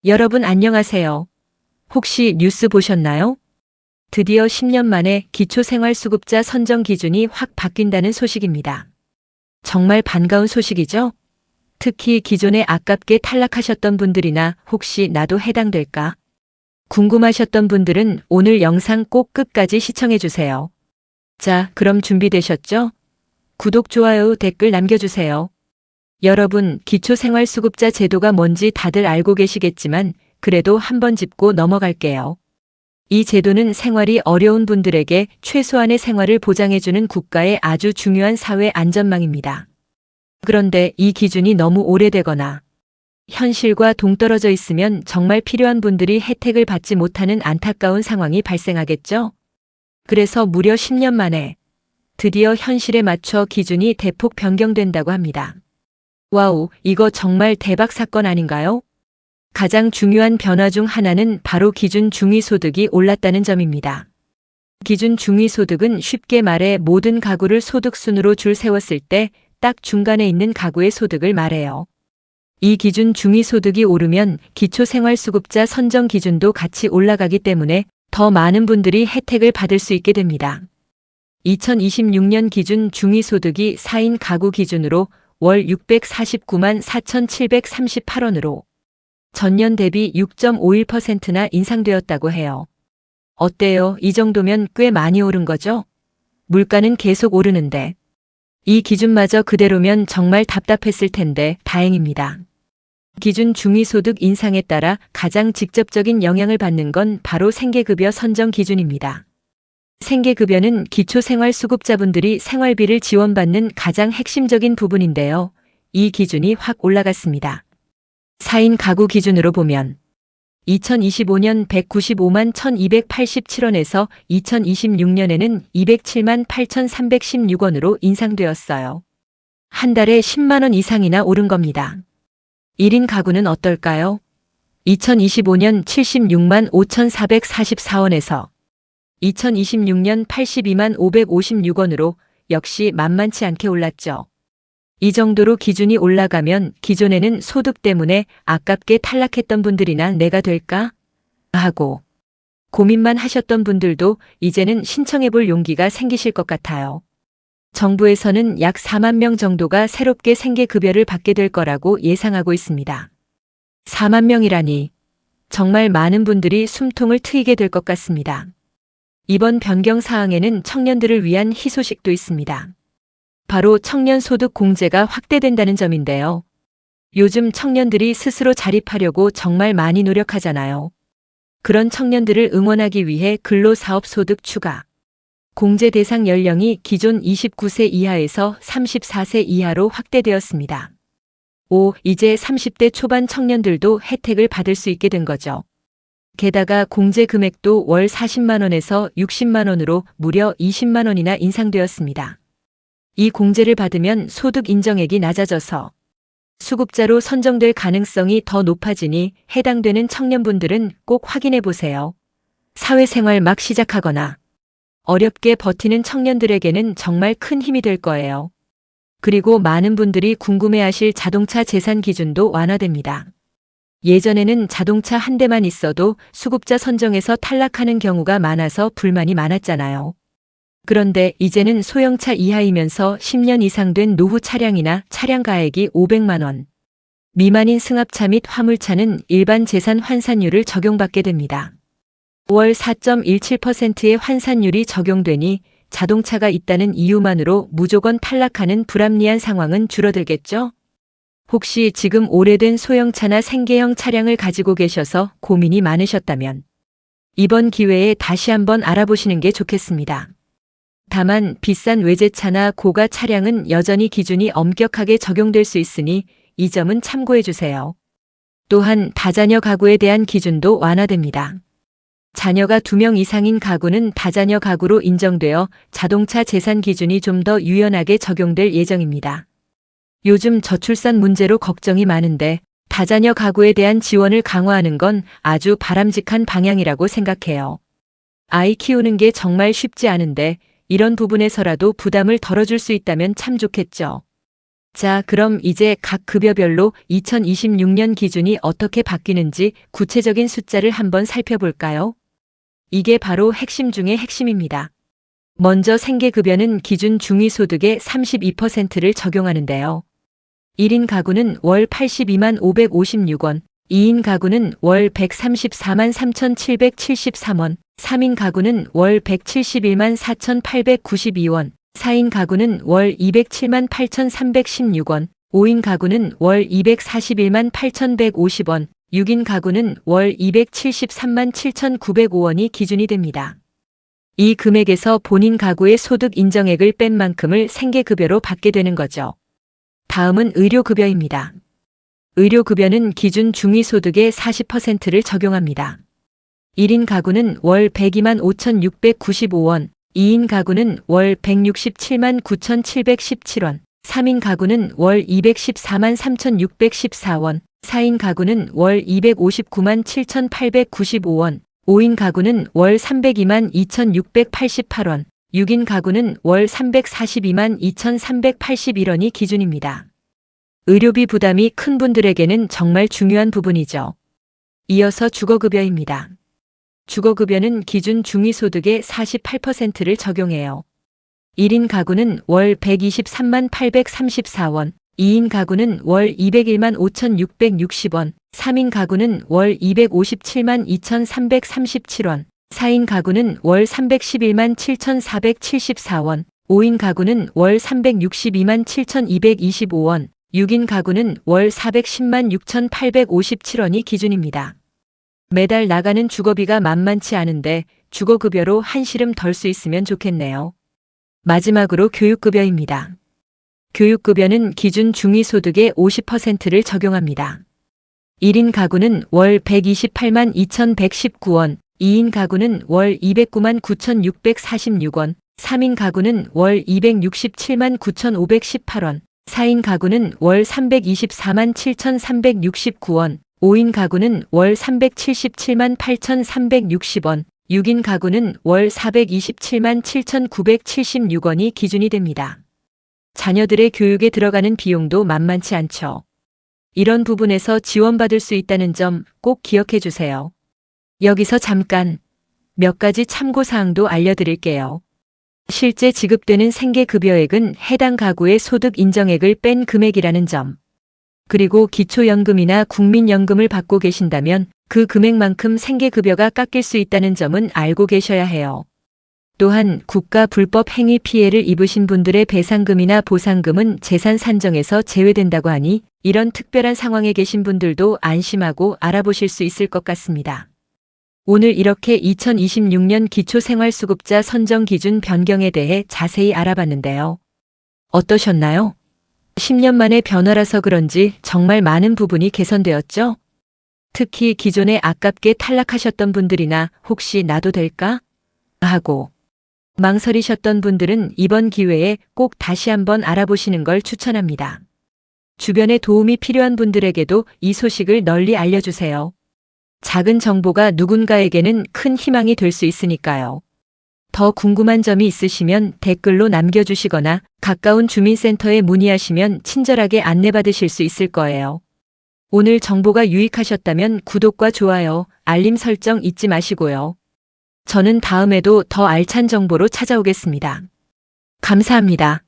여러분 안녕하세요. 혹시 뉴스 보셨나요? 드디어 10년 만에 기초생활수급자 선정 기준이 확 바뀐다는 소식입니다. 정말 반가운 소식이죠? 특히 기존에 아깝게 탈락하셨던 분들이나 혹시 나도 해당될까? 궁금하셨던 분들은 오늘 영상 꼭 끝까지 시청해주세요. 자, 그럼 준비되셨죠? 구독, 좋아요, 댓글 남겨주세요. 여러분, 기초생활수급자 제도가 뭔지 다들 알고 계시겠지만 그래도 한번 짚고 넘어갈게요. 이 제도는 생활이 어려운 분들에게 최소한의 생활을 보장해주는 국가의 아주 중요한 사회 안전망입니다. 그런데 이 기준이 너무 오래되거나 현실과 동떨어져 있으면 정말 필요한 분들이 혜택을 받지 못하는 안타까운 상황이 발생하겠죠? 그래서 무려 10년 만에 드디어 현실에 맞춰 기준이 대폭 변경된다고 합니다. 와우, 이거 정말 대박 사건 아닌가요? 가장 중요한 변화 중 하나는 바로 기준 중위소득이 올랐다는 점입니다. 기준 중위소득은 쉽게 말해 모든 가구를 소득순으로 줄 세웠을 때 딱 중간에 있는 가구의 소득을 말해요. 이 기준 중위소득이 오르면 기초생활수급자 선정 기준도 같이 올라가기 때문에 더 많은 분들이 혜택을 받을 수 있게 됩니다. 2026년 기준 중위소득이 4인 가구 기준으로 월 649만 4,738원으로 전년 대비 6.51%나 인상되었다고 해요. 어때요? 이 정도면 꽤 많이 오른 거죠? 물가는 계속 오르는데 이 기준마저 그대로면 정말 답답했을 텐데 다행입니다. 기준 중위소득 인상에 따라 가장 직접적인 영향을 받는 건 바로 생계급여 선정 기준입니다. 생계급여는 기초생활수급자분들이 생활비를 지원받는 가장 핵심적인 부분인데요. 이 기준이 확 올라갔습니다. 4인 가구 기준으로 보면 2025년 195만 1287원에서 2026년에는 207만 8316원으로 인상되었어요. 한 달에 10만원 이상이나 오른 겁니다. 1인 가구는 어떨까요? 2025년 76만 5444원에서 2026년 82만 556원으로 역시 만만치 않게 올랐죠. 이 정도로 기준이 올라가면 기존에는 소득 때문에 아깝게 탈락했던 분들이나 내가 될까? 하고 고민만 하셨던 분들도 이제는 신청해볼 용기가 생기실 것 같아요. 정부에서는 약 4만 명 정도가 새롭게 생계급여를 받게 될 거라고 예상하고 있습니다. 4만 명이라니 정말 많은 분들이 숨통을 트이게 될 것 같습니다. 이번 변경 사항에는 청년들을 위한 희소식도 있습니다. 바로 청년소득 공제가 확대된다는 점인데요. 요즘 청년들이 스스로 자립하려고 정말 많이 노력하잖아요. 그런 청년들을 응원하기 위해 근로사업소득 추가, 공제 대상 연령이 기존 29세 이하에서 34세 이하로 확대되었습니다. 이제 30대 초반 청년들도 혜택을 받을 수 있게 된 거죠. 게다가 공제 금액도 월 40만 원에서 60만 원으로 무려 20만 원이나 인상되었습니다. 이 공제를 받으면 소득 인정액이 낮아져서 수급자로 선정될 가능성이 더 높아지니 해당되는 청년분들은 꼭 확인해 보세요. 사회생활 막 시작하거나 어렵게 버티는 청년들에게는 정말 큰 힘이 될 거예요. 그리고 많은 분들이 궁금해하실 자동차 재산 기준도 완화됩니다. 예전에는 자동차 한 대만 있어도 수급자 선정에서 탈락하는 경우가 많아서 불만이 많았잖아요. 그런데 이제는 소형차 이하이면서 10년 이상 된 노후 차량이나 차량 가액이 500만 원 미만인 승합차 및 화물차는 일반 재산 환산율을 적용받게 됩니다. 월 4.17%의 환산율이 적용되니 자동차가 있다는 이유만으로 무조건 탈락하는 불합리한 상황은 줄어들겠죠? 혹시 지금 오래된 소형차나 생계형 차량을 가지고 계셔서 고민이 많으셨다면 이번 기회에 다시 한번 알아보시는 게 좋겠습니다. 다만 비싼 외제차나 고가 차량은 여전히 기준이 엄격하게 적용될 수 있으니 이 점은 참고해 주세요. 또한 다자녀 가구에 대한 기준도 완화됩니다. 자녀가 2명 이상인 가구는 다자녀 가구로 인정되어 자동차 재산 기준이 좀 더 유연하게 적용될 예정입니다. 요즘 저출산 문제로 걱정이 많은데 다자녀 가구에 대한 지원을 강화하는 건 아주 바람직한 방향이라고 생각해요. 아이 키우는 게 정말 쉽지 않은데 이런 부분에서라도 부담을 덜어줄 수 있다면 참 좋겠죠. 자, 그럼 이제 각 급여별로 2026년 기준이 어떻게 바뀌는지 구체적인 숫자를 한번 살펴볼까요? 이게 바로 핵심 중의 핵심입니다. 먼저 생계급여는 기준 중위소득의 32%를 적용하는데요. 1인 가구는 월 82만 556원, 2인 가구는 월 134만 3,773원, 3인 가구는 월 171만 4,892원, 4인 가구는 월 207만 8,316원, 5인 가구는 월 241만 8,150원, 6인 가구는 월 273만 7,905원이 기준이 됩니다. 이 금액에서 본인 가구의 소득 인정액을 뺀 만큼을 생계급여로 받게 되는 거죠. 다음은 의료급여입니다. 의료급여는 기준 중위소득의 40%를 적용합니다. 1인 가구는 월 102만 5,695원, 2인 가구는 월 167만 9,717원, 3인 가구는 월 214만 3,614원, 4인 가구는 월 259만 7,895원, 5인 가구는 월 302만 2,688원, 6인 가구는 월 342만 2,381원이 기준입니다. 의료비 부담이 큰 분들에게는 정말 중요한 부분이죠. 이어서 주거급여입니다. 주거급여는 기준 중위소득의 48%를 적용해요. 1인 가구는 월 123만 834원, 2인 가구는 월 201만 5,660원, 3인 가구는 월 257만 2,337원, 4인 가구는 월 311만 7,474원, 5인 가구는 월 362만 7,225원, 6인 가구는 월 410만 6,857원이 기준입니다. 매달 나가는 주거비가 만만치 않은데 주거급여로 한시름 덜 수 있으면 좋겠네요. 마지막으로 교육급여입니다. 교육급여는 기준 중위소득의 50%를 적용합니다. 1인 가구는 월 128만 2,119원, 2인 가구는 월 209만 9,646원, 3인 가구는 월 267만 9,518원, 4인 가구는 월 324만 7,369원, 5인 가구는 월 377만 8,360원, 6인 가구는 월 427만 7,976원이 기준이 됩니다. 자녀들의 교육에 들어가는 비용도 만만치 않죠. 이런 부분에서 지원받을 수 있다는 점 꼭 기억해 주세요. 여기서 잠깐 몇 가지 참고사항도 알려드릴게요. 실제 지급되는 생계급여액은 해당 가구의 소득 인정액을 뺀 금액이라는 점. 그리고 기초연금이나 국민연금을 받고 계신다면 그 금액만큼 생계급여가 깎일 수 있다는 점은 알고 계셔야 해요. 또한 국가 불법 행위 피해를 입으신 분들의 배상금이나 보상금은 재산 산정에서 제외된다고 하니 이런 특별한 상황에 계신 분들도 안심하고 알아보실 수 있을 것 같습니다. 오늘 이렇게 2026년 기초생활수급자 선정 기준 변경에 대해 자세히 알아봤는데요. 어떠셨나요? 10년 만의 변화라서 그런지 정말 많은 부분이 개선되었죠? 특히 기존에 아깝게 탈락하셨던 분들이나 혹시 나도 될까? 하고 망설이셨던 분들은 이번 기회에 꼭 다시 한번 알아보시는 걸 추천합니다. 주변에 도움이 필요한 분들에게도 이 소식을 널리 알려주세요. 작은 정보가 누군가에게는 큰 희망이 될 수 있으니까요. 더 궁금한 점이 있으시면 댓글로 남겨주시거나 가까운 주민센터에 문의하시면 친절하게 안내받으실 수 있을 거예요. 오늘 정보가 유익하셨다면 구독과 좋아요, 알림 설정 잊지 마시고요. 저는 다음에도 더 알찬 정보로 찾아오겠습니다. 감사합니다.